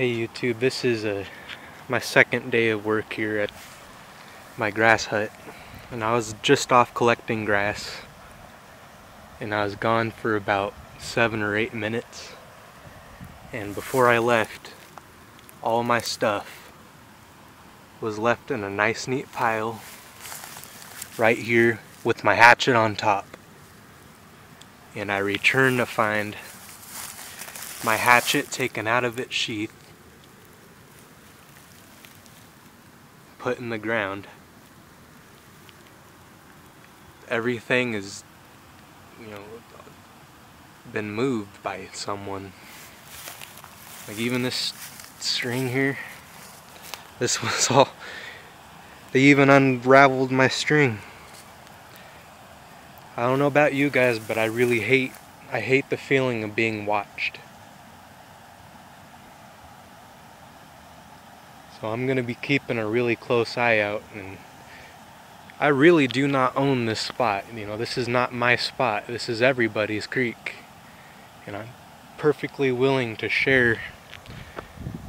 Hey YouTube, this is my second day of work here at my grass hut, and I was just off collecting grass, and I was gone for about 7 or 8 minutes, and before I left, all my stuff was left in a nice neat pile right here with my hatchet on top, and I returned to find my hatchet taken out of its sheath, put in the ground. Everything is, been moved by someone. Like even this string here, this was all, they even unraveled my string. I don't know about you guys, but I hate the feeling of being watched. So I'm gonna be keeping a really close eye out, and I really do not own this spot. This is not my spot. This is everybody's creek. And I'm perfectly willing to share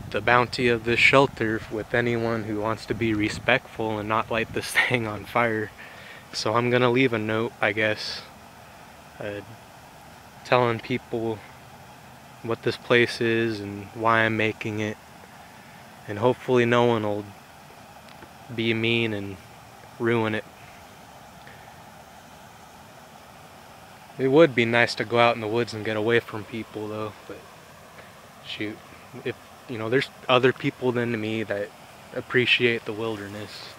the bounty of this shelter with anyone who wants to be respectful and not light this thing on fire. So I'm gonna leave a note, I guess, telling people what this place is and why I'm making it, and hopefully no one will be mean and ruin it. It would be nice to go out in the woods and get away from people though, but shoot, if there's other people than me that appreciate the wilderness.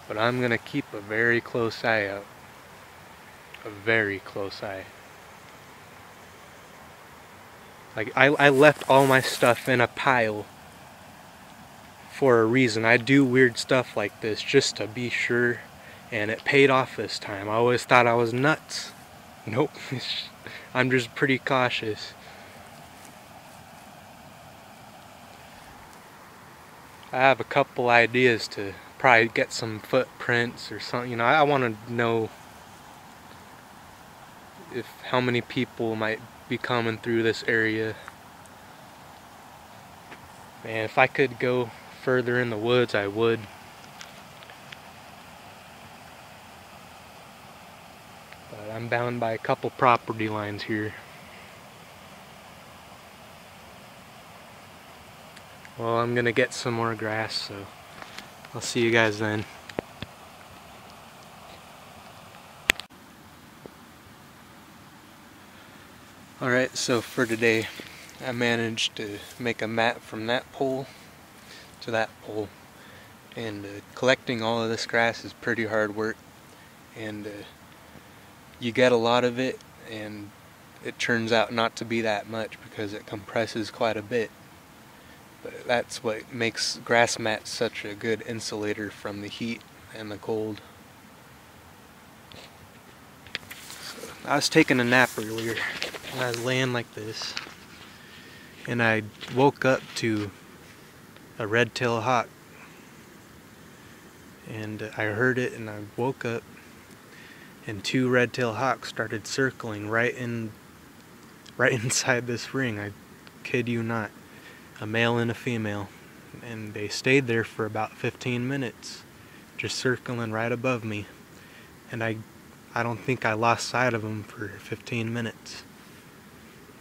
But I'm gonna keep a very close eye out. A very close eye. Like, I left all my stuff in a pile for a reason. I do weird stuff like this just to be sure, and it paid off this time. I always thought I was nuts. Nope, I'm just pretty cautious. I have a couple ideas to probably get some footprints or something. I want to know how many people might be coming through this area. Man, if I could go further in the woods, I would. But I'm bound by a couple property lines here. Well, I'm gonna get some more grass, so I'll see you guys then. Alright, so for today, I managed to make a mat from that pole to that pole, and collecting all of this grass is pretty hard work, and you get a lot of it, and it turns out not to be that much because it compresses quite a bit. But that's what makes grass mats such a good insulator from the heat and the cold. So, I was taking a nap earlier, and I was laying like this, and I woke up to a red-tailed hawk, and I heard it, and I woke up, and 2 red-tailed hawks started circling right inside this ring. I kid you not. A male and a female, and they stayed there for about 15 minutes, just circling right above me, and I don't think I lost sight of them for 15 minutes.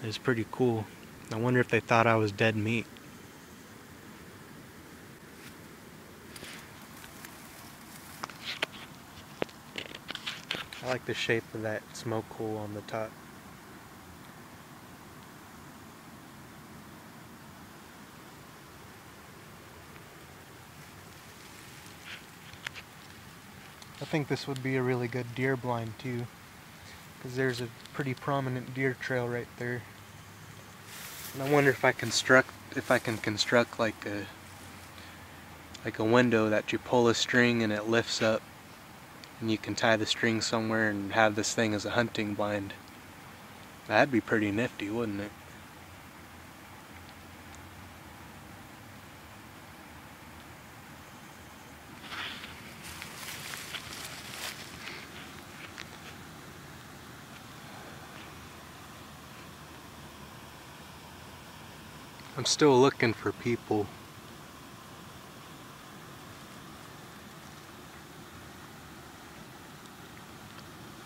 It was pretty cool. I wonder if they thought I was dead meat. I like the shape of that smoke hole on the top. I think this would be a really good deer blind too, because there's a pretty prominent deer trail right there. And I wonder if I can construct like a window that you pull a string and it lifts up, and you can tie the string somewhere and have this thing as a hunting blind. That'd be pretty nifty, wouldn't it? I'm still looking for people.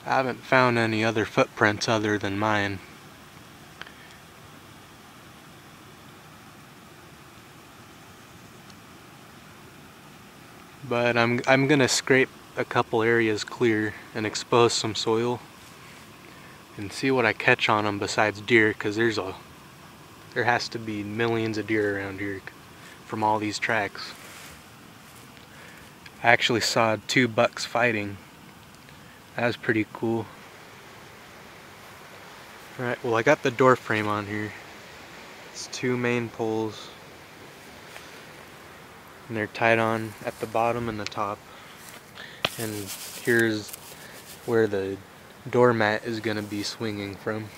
I haven't found any other footprints other than mine. But I'm gonna scrape a couple areas clear and expose some soil and see what I catch on them besides deer, because there has to be millions of deer around here from all these tracks. I actually saw 2 bucks fighting. That was pretty cool. Alright, well, I got the door frame on here. It's 2 main poles, and they're tied on at the bottom and the top. And here's where the doormat is going to be swinging from.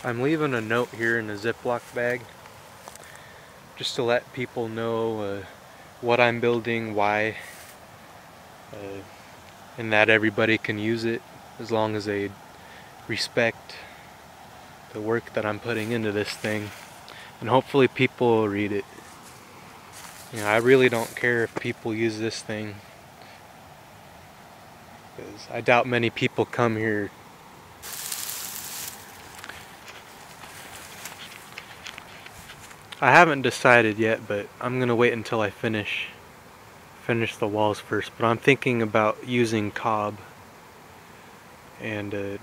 I'm leaving a note here in a Ziploc bag just to let people know what I'm building, why, and that everybody can use it as long as they respect the work that I'm putting into this thing, and hopefully people will read it. You know, I really don't care if people use this thing, because I doubt many people come here. I haven't decided yet, but I'm gonna wait until I finish the walls first. But I'm thinking about using cob and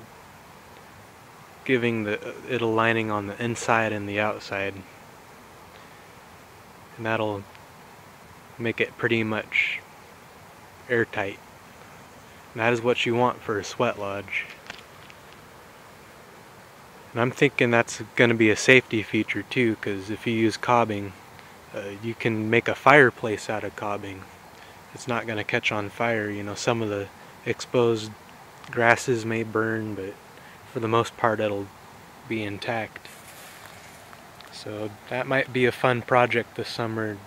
giving it a lining on the inside and the outside, and that'll make it pretty much airtight. And that is what you want for a sweat lodge. And I'm thinking that's going to be a safety feature too, because if you use cobbing, you can make a fireplace out of cobbing. It's not going to catch on fire. You know, some of the exposed grasses may burn, but for the most part it'll be intact. So that might be a fun project this summer,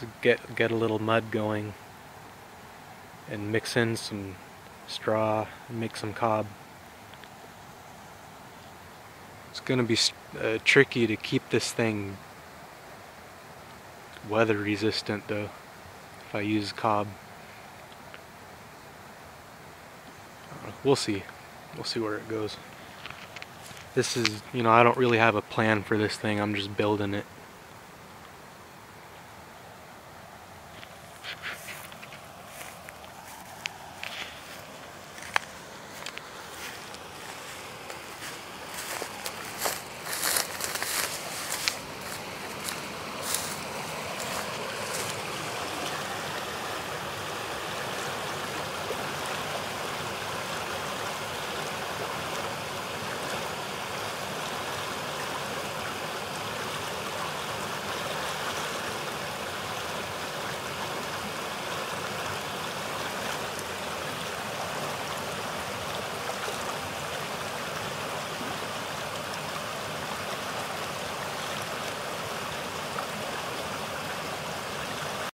to get a little mud going and mix in some straw and make some cob. It's going to be tricky to keep this thing weather resistant though, if I use cob. We'll see. We'll see where it goes. This is, you know, I don't really have a plan for this thing. I'm just building it.